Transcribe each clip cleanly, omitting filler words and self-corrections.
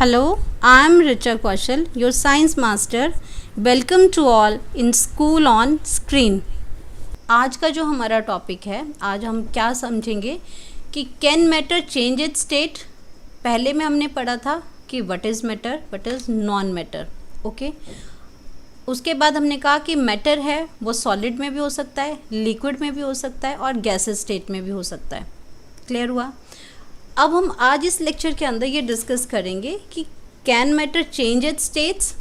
Hello, I am Richa Kaushal, your science master. Welcome to all in School on Screen. आज का जो हमारा topic है, आज हम क्या समझेंगे कि can matter change it's state. पहले में हमने पढ़ा था कि what is matter, what is non matter. Okay, उसके बाद हमने कहा कि मैटर है वो सॉलिड में भी हो सकता है, लिक्विड में भी हो सकता है और गैसेस स्टेट में भी हो सकता है। क्लियर हुआ? अब हम आज इस लेक्चर के अंदर ये डिस्कस करेंगे कि can matter change it's states.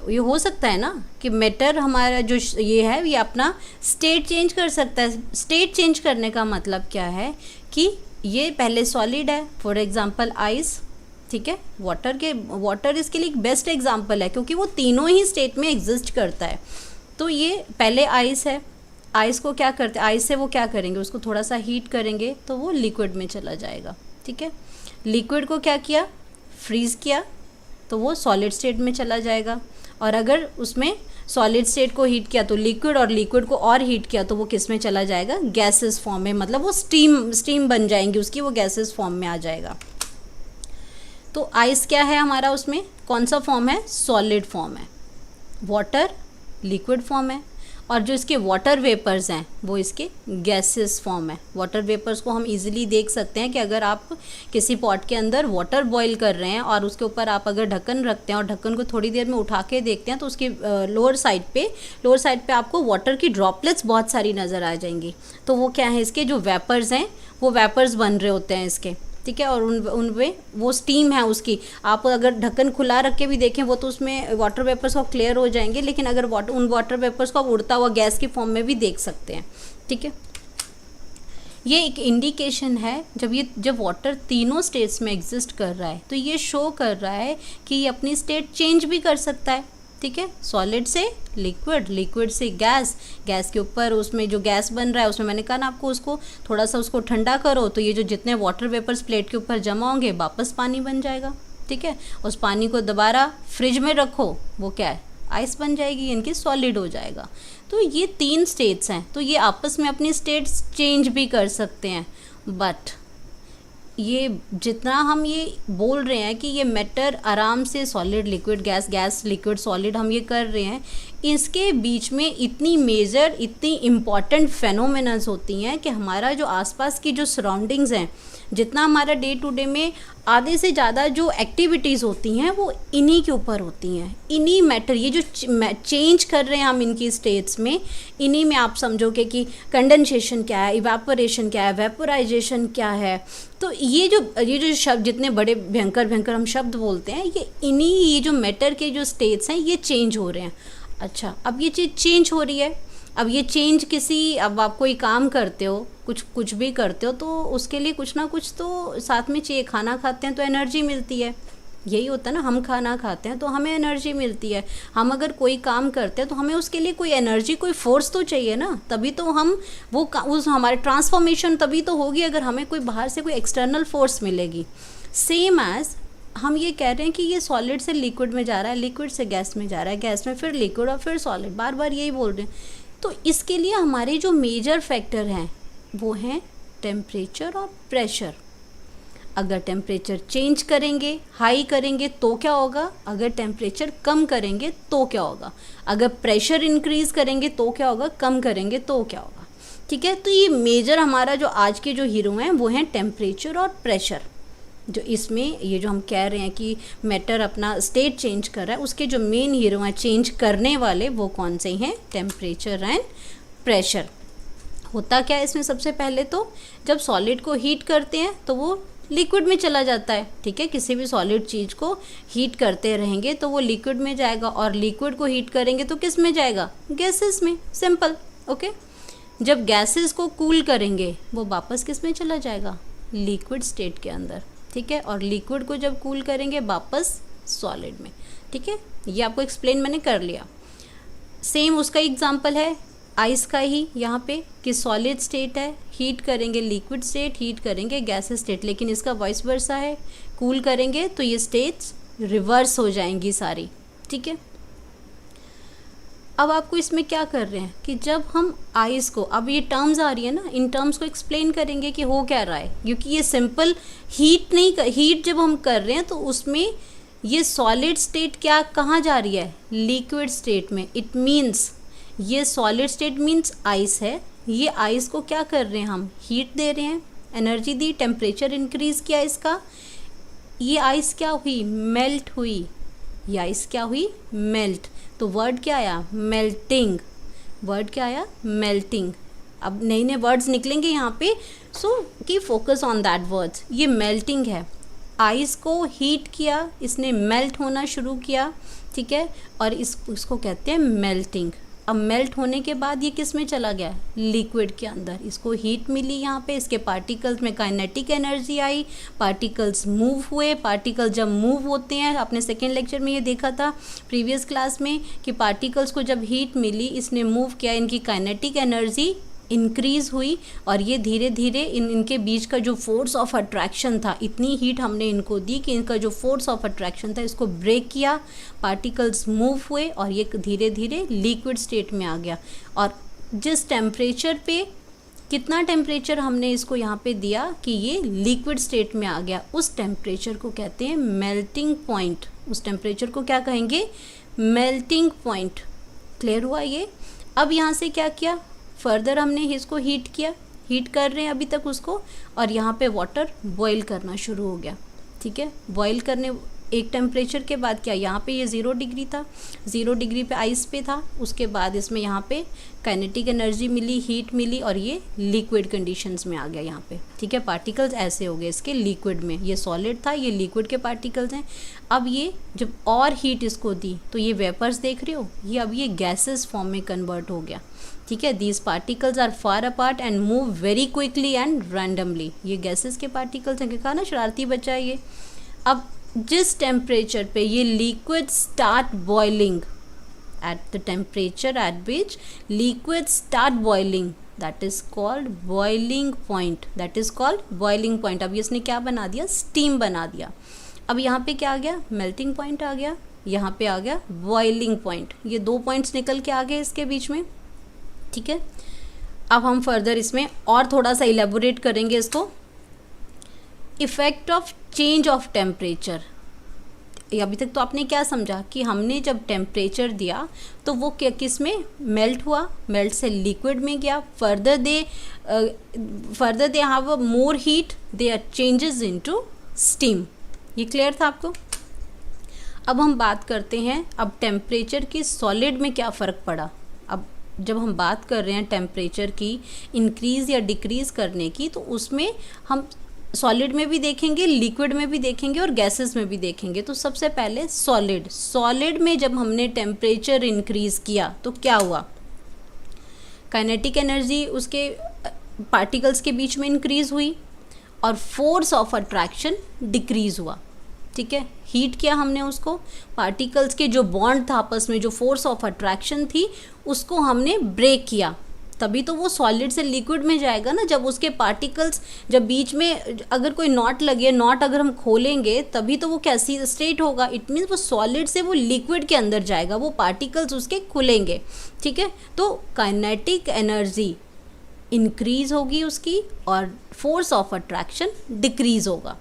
ये हो सकता है ना कि मैटर हमारा जो ये है ये अपना स्टेट चेंज कर सकता है। स्टेट चेंज करने का मतलब क्या है कि ये पहले सॉलिड है, फॉर एग्जांपल आइस, ठीक है। वाटर इसके लिए एक बेस्ट एग्जांपल है क्योंकि वो तीनों ही स्टेट में एग्जिस्ट करता है। तो ये पहले आइस है, आइस को क्या करते हैं, आइस से वो क्या करेंगे, उसको थोड़ा सा हीट करेंगे तो वो लिक्विड में चला जाएगा, ठीक है। लिक्विड को क्या किया, फ्रीज़ किया तो वो सॉलिड स्टेट में चला जाएगा। और अगर उसमें सॉलिड स्टेट को हीट किया तो लिक्विड, और लिक्विड को और हीट किया तो वो किस में चला जाएगा, गैसेस फॉर्म में, मतलब वो स्टीम बन जाएंगी उसकी, वो गैसेस फॉर्म में आ जाएगा। तो आइस क्या है हमारा, उसमें कौन सा फॉर्म है, सॉलिड फॉर्म है। वाटर लिक्विड फॉर्म है, और जो इसके वाटर वेपर्स हैं वो इसके गैसेस फॉर्म है। वाटर वेपर्स को हम इजीली देख सकते हैं कि अगर आप किसी पॉट के अंदर वाटर बॉईल कर रहे हैं और उसके ऊपर आप अगर ढक्कन रखते हैं और ढक्कन को थोड़ी देर में उठा के देखते हैं तो उसकी लोअर साइड पे आपको वाटर की ड्रॉपलेट्स बहुत सारी नज़र आ जाएंगी। तो वो क्या है, इसके जो वेपर्स हैं वो वेपर्स बन रहे होते हैं इसके, ठीक है। और उनमें वो स्टीम है उसकी, आप अगर ढक्कन खुला रख के भी देखें वो तो उसमें वाटर वेपर्स को क्लियर हो जाएंगे, लेकिन अगर उन वाटर वेपर्स को आप उड़ता हुआ गैस की फॉर्म में भी देख सकते हैं, ठीक है। ये एक इंडिकेशन है जब वाटर तीनों स्टेट्स में एग्जिस्ट कर रहा है तो ये शो कर रहा है कि ये अपनी स्टेट चेंज भी कर सकता है, ठीक है। सॉलिड से लिक्विड, लिक्विड से गैस, गैस के ऊपर उसमें जो गैस बन रहा है उसमें मैंने कहा ना आपको, उसको थोड़ा सा उसको ठंडा करो तो ये जो जितने वाटर वेपर्स प्लेट के ऊपर जमा होंगे वापस पानी बन जाएगा, ठीक है। उस पानी को दोबारा फ्रिज में रखो, वो क्या है, आइस बन जाएगी, इनकी सॉलिड हो जाएगा। तो ये तीन स्टेट्स हैं, तो ये आपस में अपनी स्टेट्स चेंज भी कर सकते हैं। बट ये जितना हम ये बोल रहे हैं कि ये मैटर आराम से solid liquid gas, gas liquid solid हम ये कर रहे हैं, इसके बीच में इतनी मेजर, इतनी इम्पॉर्टेंट फेनोमेनल्स होती हैं कि हमारा जो आसपास की जो सराउंडिंग्स हैं, जितना हमारा डे टू डे में आधे से ज़्यादा जो एक्टिविटीज़ होती हैं वो इन्हीं के ऊपर होती हैं। इन्हीं मैटर, ये जो चेंज कर रहे हैं हम इनकी स्टेट्स में, इन्हीं में आप समझोगे कि कंडेंसेशन क्या है, इवेपोरेशन क्या है, वेपोराइजेशन क्या है। तो ये जो शब्द, जितने बड़े भयंकर हम शब्द बोलते हैं, ये जो मैटर के जो स्टेट्स हैं ये चेंज हो रहे हैं। अच्छा, अब ये चीज़ चेंज हो रही है, अब ये चेंज अब आप कोई काम करते हो, कुछ भी करते हो तो उसके लिए कुछ ना कुछ तो साथ में चाहिए। खाना खाते हैं तो एनर्जी मिलती है, यही होता है ना, हम खाना खाते हैं तो हमें एनर्जी मिलती है। हम अगर कोई काम करते हैं तो हमें उसके लिए कोई एनर्जी, कोई फोर्स तो चाहिए ना, तभी तो हम उस हमारे ट्रांसफॉर्मेशन तभी तो होगी अगर हमें कोई बाहर से कोई एक्सटर्नल फोर्स मिलेगी। सेम एज हम ये कह रहे हैं कि ये सॉलिड से लिक्विड में जा रहा है, लिक्विड से गैस में जा रहा है, गैस में फिर लिक्विड और फिर सॉलिड, बार बार यही बोल रहे हैं। तो इसके लिए हमारे जो मेजर फैक्टर हैं वो हैं टेम्परेचर और प्रेशर। अगर टेम्परेचर चेंज करेंगे, हाई करेंगे तो क्या होगा, अगर टेम्परेचर कम करेंगे तो क्या होगा, अगर प्रेशर इंक्रीज करेंगे तो क्या होगा, कम करेंगे तो क्या होगा, ठीक है। तो ये मेजर हमारा जो आज के जो हीरो हैं वो हैं टेम्परेचर और प्रेशर। जो इसमें ये जो हम कह रहे हैं कि मैटर अपना स्टेट चेंज कर रहा है, उसके जो मेन हीरो हैं चेंज करने वाले वो कौन से हैं, टेम्परेचर एंड प्रेशर। होता क्या है इसमें, सबसे पहले तो जब सॉलिड को हीट करते हैं तो वो लिक्विड में चला जाता है, ठीक है। किसी भी सॉलिड चीज़ को हीट करते रहेंगे तो वो लिक्विड में जाएगा, और लिक्विड को हीट करेंगे तो किस में जाएगा, गैसेस में, सिंपल, ओके। जब गैसेस को कूल करेंगे वो वापस किस में चला जाएगा, लिक्विड स्टेट के अंदर, ठीक है। और लिक्विड को जब कूल करेंगे वापस सॉलिड में, ठीक है। ये आपको एक्सप्लेन मैंने कर लिया। सेम उसका एग्जांपल है आइस का ही यहाँ पे कि सॉलिड स्टेट है, हीट करेंगे लिक्विड स्टेट, हीट करेंगे गैस स्टेट, लेकिन इसका वाइस वर्सा है, कूल करेंगे तो ये स्टेट्स रिवर्स हो जाएंगी सारी, ठीक है। अब आपको इसमें क्या कर रहे हैं कि जब हम आइस को, अब ये टर्म्स आ रही है ना, इन टर्म्स को एक्सप्लेन करेंगे कि हो क्या रहा है, क्योंकि ये सिंपल हीट नहीं, हीट जब हम कर रहे हैं तो उसमें ये सॉलिड स्टेट क्या कहाँ जा रही है, लिक्विड स्टेट में। इट मीन्स ये सॉलिड स्टेट मीन्स आइस है, ये आइस को क्या कर रहे हैं हम, हीट दे रहे हैं, एनर्जी दी, टेम्परेचर इंक्रीज किया इसका, ये आइस क्या हुई, मेल्ट हुई, ये आइस क्या हुई, मेल्ट। तो वर्ड क्या आया, मेल्टिंग, वर्ड क्या आया, मेल्टिंग। अब नए नए वर्ड्स निकलेंगे यहाँ पे, सो की फोकस ऑन दैट वर्ड्स। ये मेल्टिंग है, आइस को हीट किया, इसने मेल्ट होना शुरू किया, ठीक है, और इसको कहते हैं मेल्टिंग। अब मेल्ट होने के बाद ये किस में चला गया, लिक्विड के अंदर, इसको हीट मिली, यहाँ पे इसके पार्टिकल्स में काइनेटिक एनर्जी आई, पार्टिकल्स मूव हुए। पार्टिकल जब मूव होते हैं, आपने सेकेंड लेक्चर में ये देखा था प्रीवियस क्लास में कि पार्टिकल्स को जब हीट मिली, इसने मूव किया, इनकी काइनेटिक एनर्जी इंक्रीज़ हुई और ये धीरे धीरे इनके बीच का जो फोर्स ऑफ अट्रैक्शन था, इतनी हीट हमने इनको दी कि इनका जो फोर्स ऑफ अट्रैक्शन था इसको ब्रेक किया, पार्टिकल्स मूव हुए और ये धीरे धीरे लिक्विड स्टेट में आ गया। और जिस टेम्परेचर पे, कितना टेम्परेचर हमने इसको यहाँ पे दिया कि ये लिक्विड स्टेट में आ गया, उस टेम्परेचर को कहते हैं मेल्टिंग पॉइंट। उस टेम्परेचर को क्या कहेंगे, मेल्टिंग पॉइंट। क्लियर हुआ ये। अब यहाँ से क्या किया, फर्दर हमने इसको हीट किया, हीट कर रहे हैं अभी तक उसको, और यहाँ पे वाटर बॉईल करना शुरू हो गया, ठीक है। बॉईल करने एक टेम्परेचर के बाद क्या, यहाँ पे ये 0 डिग्री था, 0 डिग्री पे आइस पे था, उसके बाद इसमें यहाँ पे काइनेटिक एनर्जी मिली, हीट मिली और ये लिक्विड कंडीशंस में आ गया यहाँ पे, ठीक है। पार्टिकल्स ऐसे हो गए इसके लिक्विड में, ये सॉलिड था, ये लिक्विड के पार्टिकल्स हैं। अब ये जब और हीट इसको दी तो ये वेपर्स देख रहे हो, ये अब ये गैसेस फॉर्म में कन्वर्ट हो गया, ठीक है। These particles are far apart and move very quickly and randomly. ये गैसेस के पार्टिकल्स हैं, कहा ना शरारती बच्चा है ये। अब जिस टेम्परेचर पे ये liquid start boiling, at the temperature at which liquid start boiling, that is called boiling point, that is called boiling point. अब इसने क्या बना दिया, स्टीम बना दिया। अब यहाँ पे क्या आ गया, मेल्टिंग पॉइंट आ गया, यहाँ पे आ गया बॉइलिंग पॉइंट। ये 2 पॉइंट्स निकल के आ गए इसके बीच में, ठीक है। अब हम फर्दर इसमें और थोड़ा सा इलेबोरेट करेंगे इसको। Effect of change of temperature. अभी तक तो आपने क्या समझा कि हमने जब टेम्परेचर दिया तो वो क्या, किस में मेल्ट हुआ, मेल्ट से लिक्विड में गया। Further they have more heat, they are changes into steam. ये क्लियर था आपको। अब हम बात करते हैं अब टेम्परेचर की सॉलिड में क्या फ़र्क पड़ा। अब जब हम बात कर रहे हैं टेम्परेचर की इंक्रीज़ या डिक्रीज़ करने की, तो उसमें हम सॉलिड में भी देखेंगे, लिक्विड में भी देखेंगे और गैसेस में भी देखेंगे। तो सबसे पहले सॉलिड में जब हमने टेम्परेचर इंक्रीज़ किया तो क्या हुआ, काइनेटिक एनर्जी उसके पार्टिकल्स के बीच में इंक्रीज़ हुई और फोर्स ऑफ अट्रैक्शन डिक्रीज़ हुआ, ठीक है। हीट किया हमने उसको, पार्टिकल्स के जो बॉन्ड था आपस में, जो फोर्स ऑफ अट्रैक्शन थी, उसको हमने ब्रेक किया, तभी तो वो सॉलिड से लिक्विड में जाएगा ना। जब उसके पार्टिकल्स, जब बीच में अगर कोई नॉट लगे, नॉट अगर हम खोलेंगे तभी तो वो कैसी स्ट्रेट होगा। इट मीन्स वो सॉलिड से वो लिक्विड के अंदर जाएगा, वो पार्टिकल्स उसके खुलेंगे, ठीक है। तो काइनेटिक एनर्जी इंक्रीज होगी उसकी और फोर्स ऑफ अट्रैक्शन डिक्रीज होगा।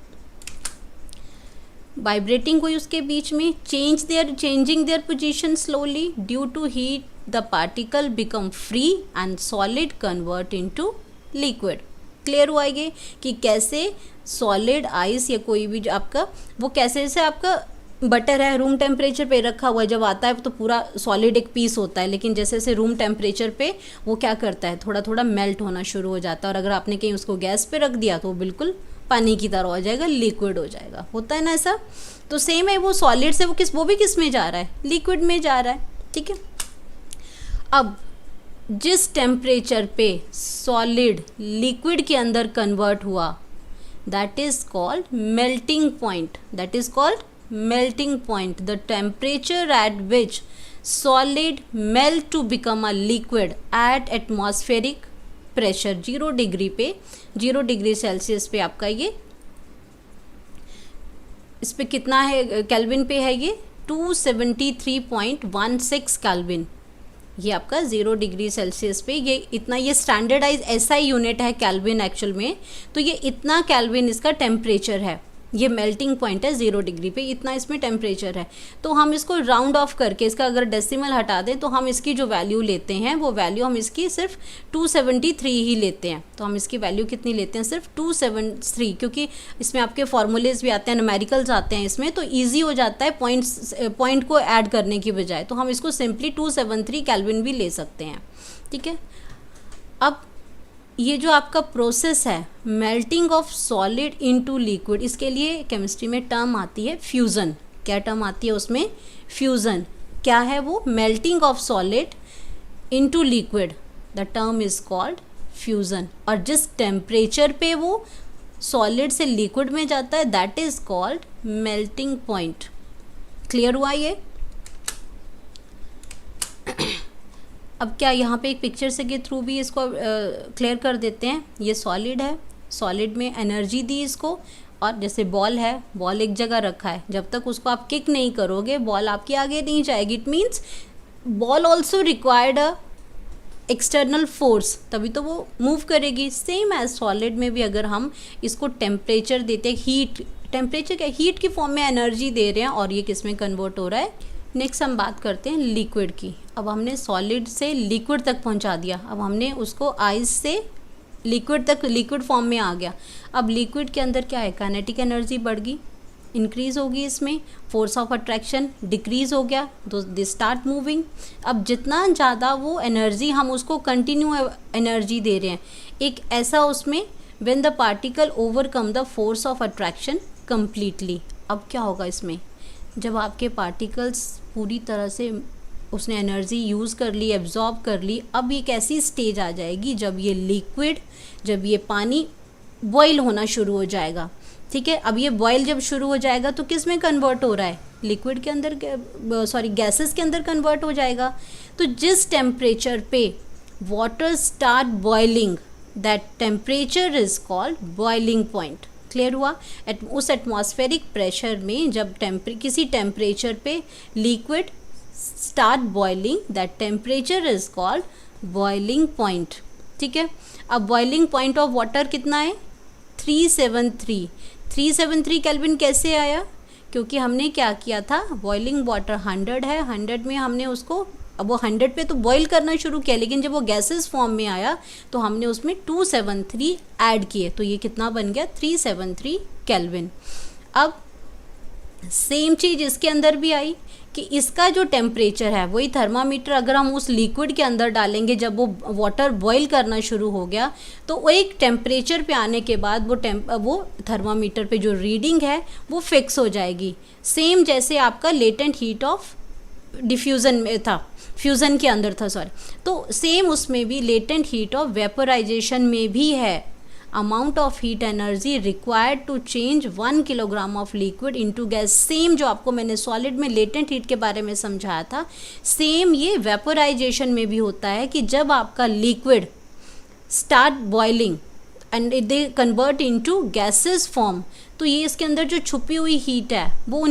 वाइब्रेटिंग हुई उसके बीच में, changing their position slowly due to heat, the particle become free and solid convert into liquid। Clear हुआ ये कि कैसे सॉलिड आइस या कोई भी आपका, वो कैसे से आपका बटर है, रूम टेम्परेचर पे रखा हुआ है, जब आता है तो पूरा सॉलिड एक पीस होता है, लेकिन जैसे जैसे रूम टेम्परेचर पे वो क्या करता है, थोड़ा थोड़ा मेल्ट होना शुरू हो जाता है। और अगर आपने कहीं उसको गैस पे रख दिया तो वो बिल्कुल पानी की तरह हो जाएगा, लिक्विड हो जाएगा, होता है ना ऐसा। तो सेम है, वो सॉलिड से वो भी किस में जा रहा है, लिक्विड में जा रहा है, ठीक है। अब जिस टेम्परेचर पे सॉलिड लिक्विड के अंदर कन्वर्ट हुआ, that is called melting point, that is called melting point. The temperature at which solid melt to become a liquid at atmospheric pressure 0 degree पे, 0 डिग्री सेल्सियस पे आपका ये, इस पे कितना है केल्विन पे है, ये 273.16 केल्विन, ये आपका 0 डिग्री सेल्सियस पे ये इतना, ये स्टैंडर्डाइज एसआई यूनिट है केल्विन एक्चुअल में, तो ये इतना केल्विन इसका टेम्परेचर है, ये मेल्टिंग पॉइंट है 0 डिग्री पे, इतना इसमें टेम्परेचर है। तो हम इसको राउंड ऑफ करके इसका अगर डेसिमल हटा दें तो हम इसकी जो वैल्यू लेते हैं वो वैल्यू हम इसकी सिर्फ 273 ही लेते हैं। तो हम इसकी वैल्यू कितनी लेते हैं, सिर्फ 273, क्योंकि इसमें आपके फॉर्मूलेज भी आते हैं, न्यूमेरिकल्स आते हैं इसमें, तो ईजी हो जाता है पॉइंट को ऐड करने की बजाय, तो हम इसको सिंपली 273 केल्विन भी ले सकते हैं। ठीक है, अब ये जो आपका प्रोसेस है melting of solid into liquid, इसके लिए केमिस्ट्री में टर्म आती है फ्यूज़न। क्या टर्म आती है उसमें, फ्यूज़न। क्या है वो, melting of solid into liquid, the term is called fusion. और जिस टेम्परेचर पे वो सॉलिड से लिक्विड में जाता है that is called melting point. Clear हुआ ये? अब क्या यहाँ पे एक पिक्चर से के थ्रू भी इसको क्लियर कर देते हैं। ये सॉलिड है, सॉलिड में एनर्जी दी इसको, और जैसे बॉल है, बॉल एक जगह रखा है, जब तक उसको आप किक नहीं करोगे बॉल आपकी आगे नहीं जाएगी। It means ball also required a external force, तभी तो वो मूव करेगी। सेम एज सॉलिड में भी अगर हम इसको टेम्परेचर देते हैं, हीट, टेम्परेचर क्या, हीट की फॉर्म में एनर्जी दे रहे हैं और ये किस में कन्वर्ट हो रहा है। नेक्स्ट हम बात करते हैं लिक्विड की। अब हमने सॉलिड से लिक्विड तक पहुंचा दिया, अब हमने उसको आइस से लिक्विड तक, लिक्विड फॉर्म में आ गया। अब लिक्विड के अंदर क्या है, काइनेटिक एनर्जी बढ़ गई, इंक्रीज़ होगी, इसमें फोर्स ऑफ अट्रैक्शन डिक्रीज़ हो गया, तो दे स्टार्ट मूविंग। अब जितना ज़्यादा वो एनर्जी हम उसको कंटिन्यू एनर्जी दे रहे हैं, एक ऐसा उसमें when the particle overcome the force of attraction completely. अब क्या होगा इसमें, जब आपके पार्टिकल्स पूरी तरह से उसने एनर्जी यूज़ कर ली, एब्जॉर्ब कर ली, अब एक ऐसी स्टेज आ जाएगी जब ये लिक्विड, जब ये पानी बॉईल होना शुरू हो जाएगा। ठीक है, अब ये बॉईल जब शुरू हो जाएगा तो किस में कन्वर्ट हो रहा है, लिक्विड के अंदर, सॉरी गैसेस के अंदर कन्वर्ट हो जाएगा। तो जिस टेम्परेचर पे water start boiling that temperature is called boiling point. Clear हुआ? उस एटमॉस्फेरिक प्रेशर में जब किसी टेम्परेचर पे liquid start boiling that temperature is called boiling point. ठीक है, अब बॉइलिंग पॉइंट ऑफ वाटर कितना है, 373। 373 केल्विन कैसे आया, क्योंकि हमने क्या किया था, बॉइलिंग वाटर 100 है, 100 में हमने उसको, अब वो 100 पे तो बॉईल करना शुरू किया, लेकिन जब वो गैसेस फॉर्म में आया तो हमने उसमें 273 ऐड किए, तो ये कितना बन गया, 373 केल्विन। अब सेम चीज़ इसके अंदर भी आई कि इसका जो टेम्परेचर है, वही थर्मामीटर अगर हम उस लिक्विड के अंदर डालेंगे, जब वो वाटर बॉईल करना शुरू हो गया तो वो एक टेम्परेचर पे आने के बाद वो थर्मामीटर पे जो रीडिंग है वो फिक्स हो जाएगी। सेम जैसे आपका लेटेंट हीट ऑफ डिफ्यूज़न में था, फ्यूज़न के अंदर था, सॉरी, तो सेम उसमें भी लेटेंट हीट ऑफ वेपोराइजेशन में भी है। Amount of heat energy required to change 1 kilogram of liquid into gas. Same जो आपको मैंने सॉलिड में लेटेंट हीट के बारे में समझाया था, सेम ये वेपोराइजेशन में भी होता है कि जब आपका liquid start boiling and they convert into gases form, तो ये इसके अंदर जो छुपी हुई हीट है वो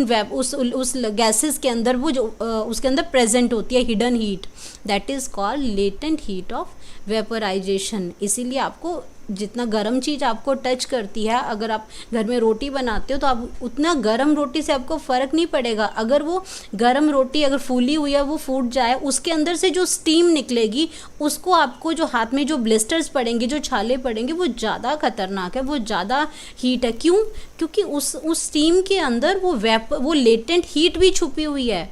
उस गैसेस के अंदर, वो जो उसके अंदर प्रेजेंट होती है, hidden heat, that is called latent heat of vaporisation. इसीलिए आपको जितना गर्म चीज़ आपको टच करती है, अगर आप घर में रोटी बनाते हो तो आप उतना गर्म रोटी से आपको फ़र्क नहीं पड़ेगा। अगर वो गर्म रोटी अगर फूली हुई है, वो फूट जाए, उसके अंदर से जो स्टीम निकलेगी, उसको आपको जो हाथ में जो ब्लिस्टर्स पड़ेंगे, जो छाले पड़ेंगे, वो ज़्यादा खतरनाक है, वो ज़्यादा हीट है। क्यों? क्योंकि उस स्टीम के अंदर वो लेटेंट हीट भी छुपी हुई है।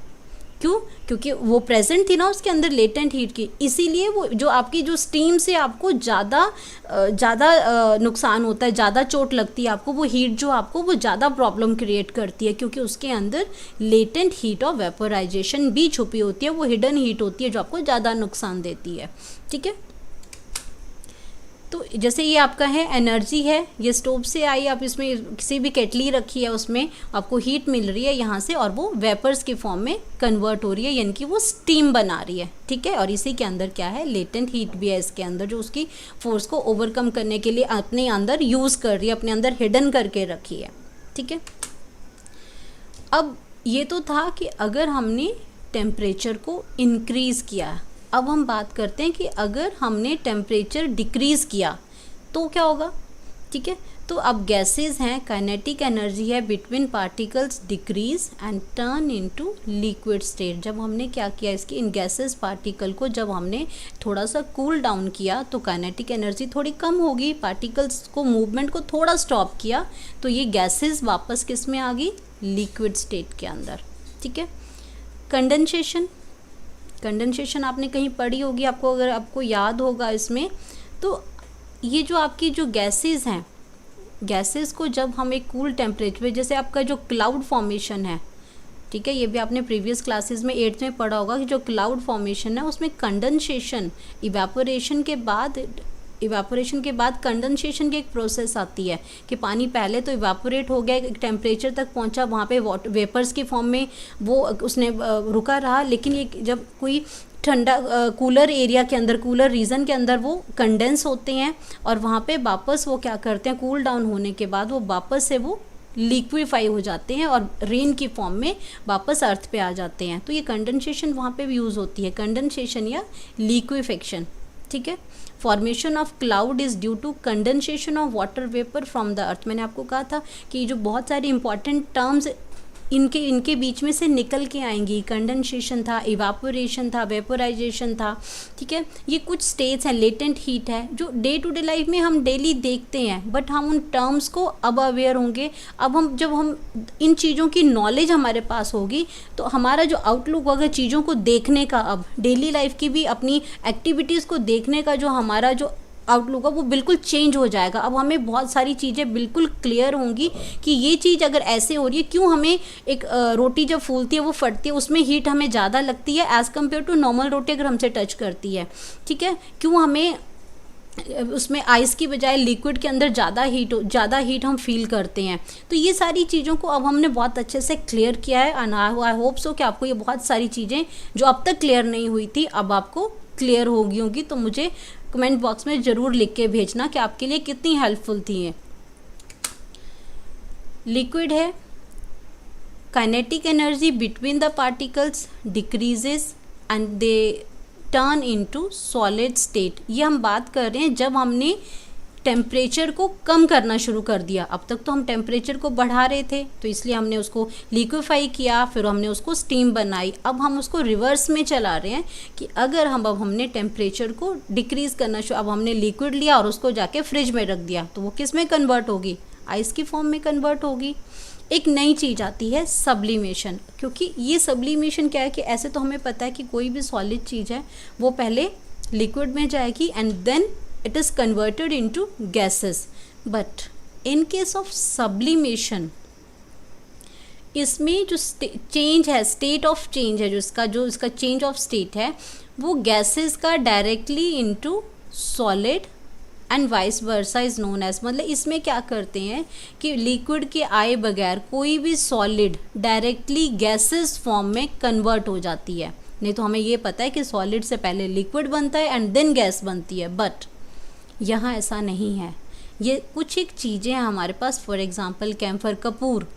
क्यों? क्योंकि वो प्रेजेंट थी ना उसके अंदर लेटेंट हीट की, इसीलिए वो जो आपकी जो स्टीम से आपको ज़्यादा नुकसान होता है, ज़्यादा चोट लगती है आपको, वो हीट जो आपको वो ज़्यादा प्रॉब्लम क्रिएट करती है, क्योंकि उसके अंदर लेटेंट हीट ऑफ वेपोराइजेशन भी छुपी होती है, वो हिडन हीट होती है जो आपको ज़्यादा नुकसान देती है। ठीक है, तो जैसे ये आपका है एनर्जी है, ये स्टोव से आई, आप इसमें किसी भी केटली रखी है, उसमें आपको हीट मिल रही है यहाँ से, और वो वेपर्स के फॉर्म में कन्वर्ट हो रही है, यानी कि वो स्टीम बना रही है। ठीक है, और इसी के अंदर क्या है, लेटेंट हीट भी है इसके अंदर, जो उसकी फोर्स को ओवरकम करने के लिए अपने अंदर यूज़ कर रही है, अपने अंदर हिडन करके रखी है। ठीक है, अब ये तो था कि अगर हमने टेम्परेचर को इंक्रीज़ किया, अब हम बात करते हैं कि अगर हमने टेम्परेचर डिक्रीज़ किया तो क्या होगा, ठीक है। तो अब गैसेस हैं, काइनेटिक एनर्जी है between particles decrease and turn into liquid state. जब हमने क्या किया, इसकी इन गैसेस पार्टिकल को जब हमने थोड़ा सा कूल डाउन किया तो काइनेटिक एनर्जी थोड़ी कम होगी, पार्टिकल्स को मूवमेंट को थोड़ा स्टॉप किया तो ये गैसेस वापस किस में आ गई, लिक्विड स्टेट के अंदर, ठीक है। कंडेंसेशन, कंडेंसेशन आपने कहीं पढ़ी होगी, आपको अगर आपको याद होगा इसमें, तो ये जो आपकी जो गैसेस हैं, गैसेस को जब हम एक कूल टेम्परेचर पे, जैसे आपका जो क्लाउड फॉर्मेशन है, ठीक है, ये भी आपने प्रीवियस क्लासेस में 8th में पढ़ा होगा कि जो क्लाउड फॉर्मेशन है उसमें कंडेंसेशन, इवेपोरेशन के बाद कंडेंसेशन की एक प्रोसेस आती है कि पानी पहले तो इवेपोरेट हो गया, एक टेम्परेचर तक पहुंचा, वहाँ पे वेपर्स के फॉर्म में वो उसने रुका रहा, लेकिन ये जब कोई ठंडा कूलर एरिया के अंदर, कूलर रीजन के अंदर वो कंडेंस होते हैं और वहाँ पे वापस वो क्या करते हैं, कूल डाउन होने के बाद वो वापस से वो लिक्विफाई हो जाते हैं और रेन की फॉर्म में वापस अर्थ पे आ जाते हैं। तो ये कंडेंसेशन वहाँ पे भी यूज़ होती है, कंडेंसेशन या लिक्विफेक्शन, ठीक है। Formation of cloud is due to condensation of water vapour from the earth. मैंने आपको कहा था कि जो बहुत सारी इंपॉर्टेंट टर्म्स इनके बीच में से निकल के आएंगी, कंडेंसेशन था, इवापोरेशन था, वेपोराइजेशन था, ठीक है। ये कुछ स्टेट्स हैं, लेटेंट हीट है, जो डे टू डे लाइफ में हम डेली देखते हैं, बट हम उन टर्म्स को अब अवेयर होंगे। अब जब हम इन चीज़ों की नॉलेज हमारे पास होगी तो हमारा जो आउटलुक होगा चीज़ों को देखने का, अब डेली लाइफ की भी अपनी एक्टिविटीज़ को देखने का जो हमारा जो आउटलुक है वो बिल्कुल चेंज हो जाएगा। अब हमें बहुत सारी चीज़ें बिल्कुल क्लियर होंगी कि ये चीज़ अगर ऐसे हो रही है, क्यों हमें एक रोटी जब फूलती है वो फटती है, उसमें हीट हमें ज़्यादा लगती है एज़ कम्पेयर टू नॉर्मल रोटी अगर हमसे टच करती है, ठीक है। क्यों हमें उसमें आइस की बजाय लिक्विड के अंदर ज़्यादा हीट हम फील करते हैं। तो ये सारी चीज़ों को अब हमने बहुत अच्छे से क्लियर किया है एंड आई होप सो कि आपको ये बहुत सारी चीज़ें जो अब तक क्लियर नहीं हुई थी अब आपको क्लियर होगी। तो मुझे कमेंट बॉक्स में ज़रूर लिख के भेजना कि आपके लिए कितनी हेल्पफुल थी ये। लिक्विड है, kinetic energy between the particles decreases and they turn into solid state. ये हम बात कर रहे हैं जब हमने टेम्परेचर को कम करना शुरू कर दिया। अब तक तो हम टेम्परेचर को बढ़ा रहे थे तो इसलिए हमने उसको लिक्विफाई किया, फिर हमने उसको स्टीम बनाई। अब हम उसको रिवर्स में चला रहे हैं कि अगर अब हमने टेम्परेचर को डिक्रीज़ करना शुरू, अब हमने लिक्विड लिया और उसको जाके फ्रिज में रख दिया तो वो किस में कन्वर्ट होगी, आइस की फॉर्म में कन्वर्ट होगी। एक नई चीज़ आती है सब्लिमेशन, क्योंकि ये सब्लिमेशन क्या है कि ऐसे तो हमें पता है कि कोई भी सॉलिड चीज़ है वो पहले लिक्विड में जाएगी and then it is converted into gases, but in case of sublimation इसमें जो चेंज है, स्टेट ऑफ चेंज है, जो इसका चेंज ऑफ स्टेट है वो गैसेस का directly into solid and vice versa is known as. मतलब इसमें क्या करते हैं कि लिक्विड के आए बगैर कोई भी सॉलिड डायरेक्टली गैसेस फॉर्म में कन्वर्ट हो जाती है। नहीं तो हमें ये पता है कि सॉलिड से पहले लिक्विड बनता है एंड देन गैस बनती है, बट यहाँ ऐसा नहीं है। ये कुछ एक चीज़ें हैं हमारे पास, फॉर एग्जांपल कैम्फर, कपूर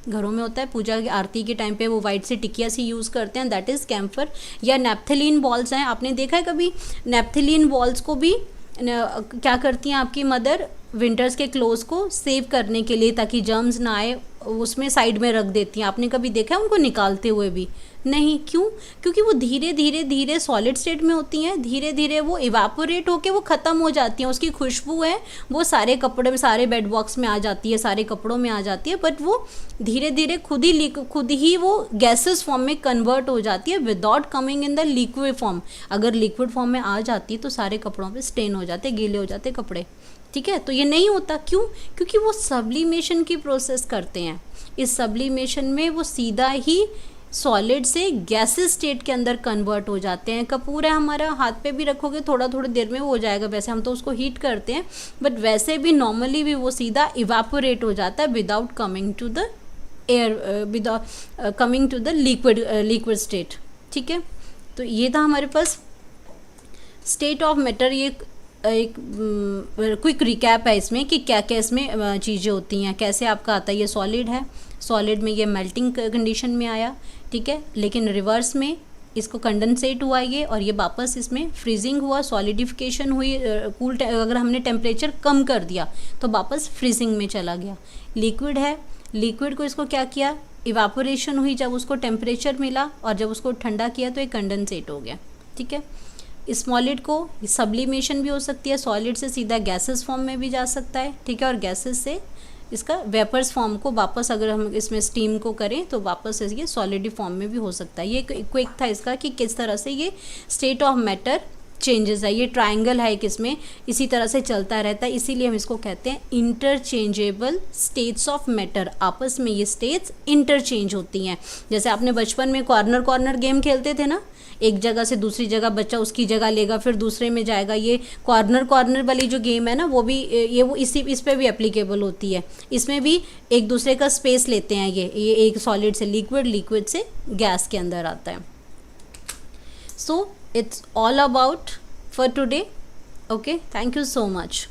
घरों में होता है, पूजा की आरती के टाइम पे वो वाइट सी टिकिया सी यूज़ करते हैं, दैट इज़ कैम्फर। या नेप्थलीन बॉल्स हैं, आपने देखा है कभी? नेप्थलीन बॉल्स को भी क्या करती हैं आपकी मदर, विंटर्स के क्लोथ्स को सेव करने के लिए ताकि जर्म्स ना आए, उसमें साइड में रख देती हैं। आपने कभी देखा है उनको निकालते हुए भी? नहीं। क्यों? क्योंकि वो धीरे धीरे सॉलिड स्टेट में होती हैं, धीरे धीरे वो इवापोरेट होके वो ख़त्म हो जाती हैं। उसकी खुशबू है वो सारे कपड़े में, सारे बेड बॉक्स में आ जाती है, सारे कपड़ों में आ जाती है, बट वो धीरे धीरे खुद ही वो गैसेस फॉर्म में कन्वर्ट हो जाती है without coming in the liquid form. अगर लिक्विड फॉर्म में आ जाती है तो सारे कपड़ों पे स्टेन हो जाते, गीले हो जाते कपड़े, ठीक है। तो ये नहीं होता, क्यों? क्योंकि वो सब्लिमेशन की प्रोसेस करते हैं। इस सब्लिमेशन में वो सीधा ही सॉलिड से गैसेस स्टेट के अंदर कन्वर्ट हो जाते हैं। कपूर है हमारा, हाथ पे भी रखोगे थोड़ी देर में वो हो जाएगा, वैसे हम तो उसको हीट करते हैं, बट वैसे भी नॉर्मली भी वो सीधा इवापोरेट हो जाता है without coming to the air, without coming to the liquid state, ठीक है। तो ये था हमारे पास स्टेट ऑफ मैटर। ये एक क्विक रिकैप है इसमें कि क्या क्या इसमें चीज़ें होती हैं, कैसे आपका आता है। ये सॉलिड है, सॉलिड में ये मेल्टिंग कंडीशन में आया, ठीक है, लेकिन रिवर्स में इसको कंडेंसेट हुआ ये, और ये वापस इसमें फ्रीजिंग हुआ, सॉलिडिफिकेशन हुई, अगर हमने टेम्परेचर कम कर दिया तो वापस फ्रीजिंग में चला गया। लिक्विड है, लिक्विड को इसको क्या किया, इवापोरेशन हुई, जब उसको टेम्परेचर मिला और जब उसको ठंडा किया तो ये कंडेंसेट हो गया। ठीक है, सॉलिड को सब्लिमेशन भी हो सकती है, सॉलिड से सीधा गैसेस फॉर्म में भी जा सकता है। ठीक है, और गैसेस से इसका वेपर्स फॉर्म को वापस अगर हम इसमें स्टीम को करें तो वापस ये सॉलिड फॉर्म में भी हो सकता है। ये क्विक था इसका कि किस तरह से ये स्टेट ऑफ मैटर चेंजेस है। ये ट्रायंगल है कि इसमें इसी तरह से चलता रहता है, इसीलिए हम इसको कहते हैं इंटरचेंजेबल स्टेट्स ऑफ मैटर। आपस में ये स्टेट्स इंटरचेंज होती हैं। जैसे आपने बचपन में कॉर्नर गेम खेलते थे ना, एक जगह से दूसरी जगह बच्चा उसकी जगह लेगा फिर दूसरे में जाएगा। ये कॉर्नर वाली जो गेम है ना, वो भी इस पे भी एप्लीकेबल होती है। इसमें भी एक दूसरे का स्पेस लेते हैं। ये एक सॉलिड से लिक्विड, लिक्विड से गैस के अंदर आता है। So it's all about for today. Okay, thank you so much.